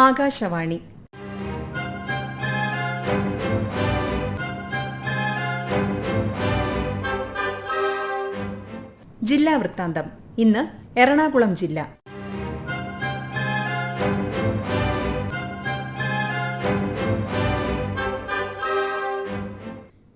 ആകാശവാണി. ജില്ലാ വൃത്താന്തം. ഇന്ന് എറണാകുളം ജില്ല.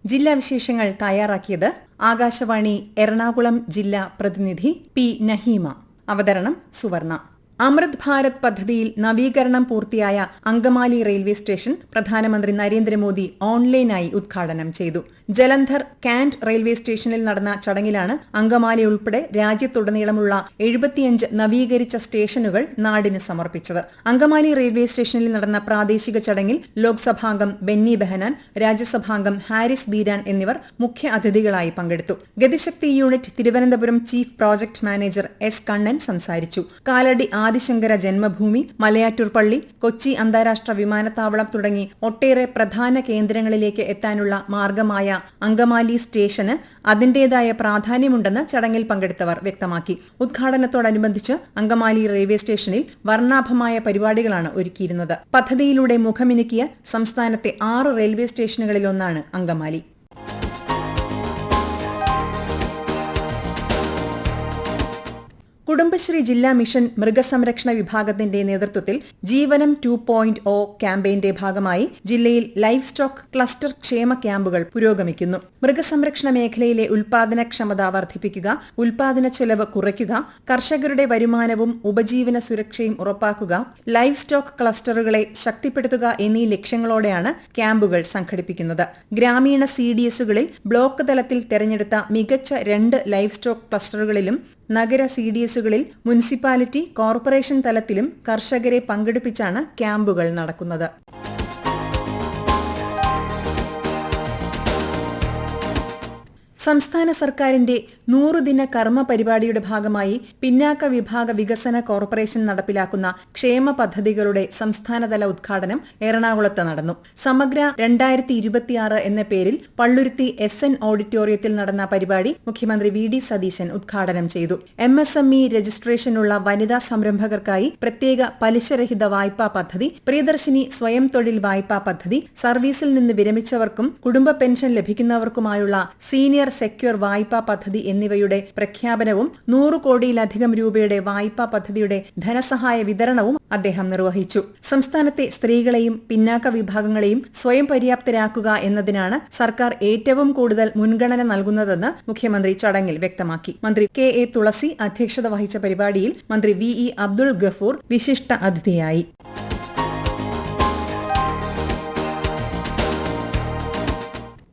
ജില്ലാ വിശേഷങ്ങൾ തയ്യാറാക്കിയത് ആകാശവാണി എറണാകുളം ജില്ലാ പ്രതിനിധി പി നഹീമ. അവതരണം സുവർണ. അമൃത് ഭാരത് പദ്ധതിയിൽ നവീകരണം പൂർത്തിയായ അങ്കമാലി റെയിൽവേ സ്റ്റേഷൻ പ്രധാനമന്ത്രി നരേന്ദ്രമോദി ഓൺലൈനായി ഉദ്ഘാടനം ചെയ്തു. ജലന്ധർ കാന്റ് റെയിൽവേ സ്റ്റേഷനിൽ നടന്ന ചടങ്ങിലാണ് അങ്കമാലി ഉൾപ്പെടെ രാജ്യത്തുടനീളമുള്ള 75 നവീകരിച്ച സ്റ്റേഷനുകൾ നാടിന് സമർപ്പിച്ചത്. അങ്കമാലി റെയിൽവേ സ്റ്റേഷനിൽ നടന്ന പ്രാദേശിക ചടങ്ങിൽ ലോക്സഭാംഗം ബെന്നി ബെഹനാൻ, രാജ്യസഭാംഗം ഹാരിസ് ബീരാൻ എന്നിവർ മുഖ്യ അതിഥികളായി പങ്കെടുത്തു. Gati Shakti unit Thiruvananthapuram chief project manager S Kannan സംസാരിച്ചു. കാലടി ആദിശങ്കര ജന്മഭൂമി, മലയാറ്റൂർ പള്ളി, കൊച്ചി അന്താരാഷ്ട്ര വിമാനത്താവളം തുടങ്ങി ഒട്ടേറെ പ്രധാന കേന്ദ്രങ്ങളിലേക്ക് എത്താനുള്ള മാർഗമായ അങ്കമാലി സ്റ്റേഷന് അതിന്റേതായ പ്രാധാന്യമുണ്ടെന്ന് ചടങ്ങിൽ പങ്കെടുത്തവർ വ്യക്തമാക്കി. ഉദ്ഘാടനത്തോടനുബന്ധിച്ച് അങ്കമാലി റെയിൽവേ സ്റ്റേഷനിൽ വർണ്ണാഭമായ പരിപാടികളാണ് ഒരുക്കിയിരുന്നത്. പദ്ധതിയിലൂടെ മുഖമിനുക്കിയ സംസ്ഥാനത്തെ 6 റെയിൽവേ സ്റ്റേഷനുകളിലൊന്നാണ് അങ്കമാലി. കുടുംബശ്രീ ജില്ലാ മിഷൻ മൃഗസംരക്ഷണ വിഭാഗത്തിന്റെ നേതൃത്വത്തിൽ ജീവനം 2.0 ക്യാമ്പയിന്റെ ഭാഗമായി ജില്ലയിൽ ലൈഫ് സ്റ്റോക്ക് ക്ലസ്റ്റർ ക്ഷേമ ക്യാമ്പുകൾ പുരോഗമിക്കുന്നു. മൃഗസംരക്ഷണ മേഖലയിലെ ഉൽപാദനക്ഷമത വർദ്ധിപ്പിക്കുക, ഉൽപാദന ചെലവ് കുറയ്ക്കുക, കർഷകരുടെ വരുമാനവും ഉപജീവന സുരക്ഷയും ഉറപ്പാക്കുക, ലൈഫ് സ്റ്റോക്ക് ക്ലസ്റ്ററുകളെ ശക്തിപ്പെടുത്തുക എന്നീ ലക്ഷ്യങ്ങളോടെയാണ് ക്യാമ്പുകൾ സംഘടിപ്പിക്കുന്നത്. ഗ്രാമീണ CDSകളിൽ ബ്ലോക്ക് തലത്തിൽ തെരഞ്ഞെടുത്ത മികച്ച 2 ലൈഫ് സ്റ്റോക്ക് ക്ലസ്റ്ററുകളിലും നഗര CDSകളിൽ മുനിസിപ്പാലിറ്റി, കോർപ്പറേഷൻ തലത്തിലും കർഷകരെ പങ്കെടുപ്പിച്ചാണ് ക്യാമ്പുകൾ നടക്കുന്നത്. സംസ്ഥാന സർക്കാരിന്റെ 100 ദിന കർമ്മ പരിപാടിയുടെ ഭാഗമായി പിന്നാക്ക വിഭാഗ വികസന കോർപ്പറേഷൻ നടപ്പിലാക്കുന്ന ക്ഷേമ പദ്ധതികളുടെ സംസ്ഥാനതല ഉദ്ഘാടനം എറണാകുളത്ത് നടന്നു. സമഗ്ര 2026 എന്ന പേരിൽ പള്ളുരുത്തി SN ഓഡിറ്റോറിയത്തിൽ നടന്ന പരിപാടി മുഖ്യമന്ത്രി VD സതീശൻ ഉദ്ഘാടനം ചെയ്തു. MSME രജിസ്ട്രേഷനുള്ള വനിതാ സംരംഭകർക്കായി പ്രത്യേക പലിശരഹിത വായ്പാ പദ്ധതി, പ്രിയദർശിനി സ്വയം തൊഴിൽ വായ്പാ പദ്ധതി, സർവീസിൽ നിന്ന് വിരമിച്ചവർക്കും കുടുംബ പെൻഷൻ ലഭിക്കുന്നവർക്കുമായുള്ള സീനിയർ സെക്യൂർ വായ്പാ പദ്ധതി എന്നിവയുടെ പ്രഖ്യാപനവും 100 കോടിയിലധികം രൂപയുടെ വായ്പാ പദ്ധതിയുടെ ധനസഹായ വിതരണവും അദ്ദേഹം നിർവഹിച്ചു. സംസ്ഥാനത്തെ സ്ത്രീകളെയും പിന്നാക്ക വിഭാഗങ്ങളെയും സ്വയം പര്യാപ്തരാക്കുക എന്നതിനാണ് സർക്കാർ ഏറ്റവും കൂടുതൽ മുൻഗണന നൽകുന്നതെന്ന് മുഖ്യമന്ത്രി ചടങ്ങിൽ വ്യക്തമാക്കി. മന്ത്രി KA തുളസി അധ്യക്ഷത വഹിച്ച പരിപാടിയിൽ മന്ത്രി VE അബ്ദുൾ ഗഫൂർ വിശിഷ്ട അതിഥിയായി.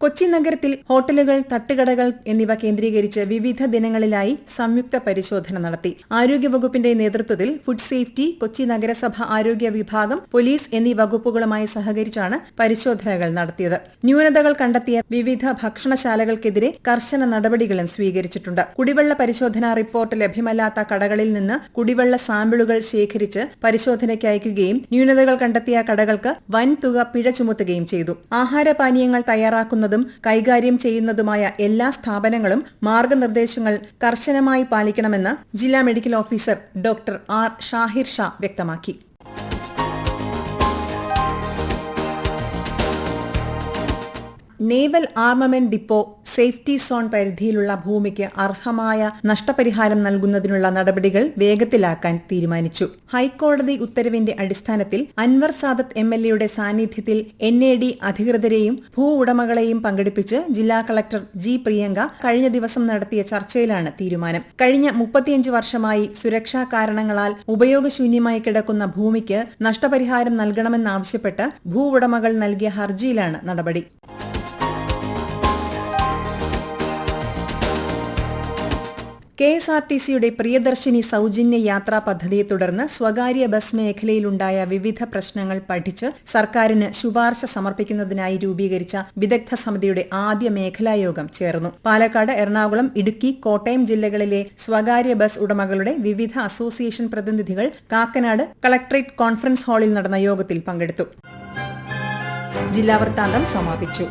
കൊച്ചി നഗരത്തിൽ ഹോട്ടലുകൾ, തട്ടുകടകൾ എന്നിവ കേന്ദ്രീകരിച്ച് വിവിധ ദിനങ്ങളിലായി സംയുക്ത പരിശോധന നടത്തി. ആരോഗ്യവകുപ്പിന്റെ നേതൃത്വത്തിൽ ഫുഡ് സേഫ്റ്റി, കൊച്ചി നഗരസഭ ആരോഗ്യ വിഭാഗം, പോലീസ് എന്നീ വകുപ്പുകളുമായി സഹകരിച്ചാണ് പരിശോധനകൾ നടത്തിയത്. ന്യൂനതകൾ കണ്ടെത്തിയ വിവിധ ഭക്ഷണശാലകൾക്കെതിരെ കർശന നടപടികളും സ്വീകരിച്ചിട്ടുണ്ട്. കുടിവെള്ള പരിശോധനാ റിപ്പോർട്ട് ലഭ്യമല്ലാത്ത കടകളിൽ നിന്ന് കുടിവെള്ള സാമ്പിളുകൾ ശേഖരിച്ച് പരിശോധനയ്ക്ക് അയക്കുകയും ന്യൂനതകൾ കണ്ടെത്തിയ കടകൾക്ക് വൻതുക പിഴ ചുമത്തുകയും ചെയ്തു. ആഹാരപാനീയങ്ങൾ തയ്യാറാക്കുന്നതും കൈകാര്യം ചെയ്യുന്നതുമായ എല്ലാ സ്ഥാപനങ്ങളും മാർഗനിർദ്ദേശങ്ങൾ കർശനമായി പാലിക്കണമെന്ന് ജില്ലാ medical officer doctor R Shahir Shah വ്യക്തമാക്കി. Naval armament depot safety zone പരിധിയിലുള്ള ഭൂമിക്ക് അർഹമായ നഷ്ടപരിഹാരം നൽകുന്നതിനുള്ള നടപടികൾ വേഗത്തിലാക്കാൻ തീരുമാനിച്ചു. ഹൈക്കോടതി ഉത്തരവിന്റെ അടിസ്ഥാനത്തിൽ അൻവർ സാദത്ത് MLAയുടെ സാന്നിധ്യത്തിൽ NAD അധികൃതരെയും ഭൂ ഉടമകളെയും പങ്കെടുപ്പിച്ച് ജില്ലാ കളക്ടർ G പ്രിയങ്ക കഴിഞ്ഞ ദിവസം നടത്തിയ ചർച്ചയിലാണ് തീരുമാനം. കഴിഞ്ഞ 35 വർഷമായി സുരക്ഷാ കാരണങ്ങളാൽ ഉപയോഗശൂന്യമായി കിടക്കുന്ന ഭൂമിക്ക് നഷ്ടപരിഹാരം നൽകണമെന്നാവശ്യപ്പെട്ട് ഭൂ ഉടമകൾ നൽകിയ ഹർജിയിലാണ് നടപടി. KSRTCയുടെ പ്രിയദർശിനി സൗജന്യ യാത്രാ പദ്ധതിയെ തുടർന്ന് സ്വകാര്യ ബസ് മേഖലയിലുണ്ടായ വിവിധ പ്രശ്നങ്ങൾ പഠിച്ച് സർക്കാരിന് ശുപാർശ സമർപ്പിക്കുന്നതിനായി രൂപീകരിച്ച വിദഗ്ധ സമിതിയുടെ ആദ്യ മേഖലായോഗം ചേർന്നു. പാലക്കാട്, എറണാകുളം, ഇടുക്കി, കോട്ടയം ജില്ലകളിലെ സ്വകാര്യ ബസ് ഉടമകളുടെ വിവിധ അസോസിയേഷൻ പ്രതിനിധികൾ കാക്കനാട് കളക്ടറേറ്റ് കോൺഫറൻസ് ഹാളിൽ നടന്ന യോഗത്തിൽ പങ്കെടുത്തു. ജില്ലാ വൃത്താന്തം സമാപിച്ചു.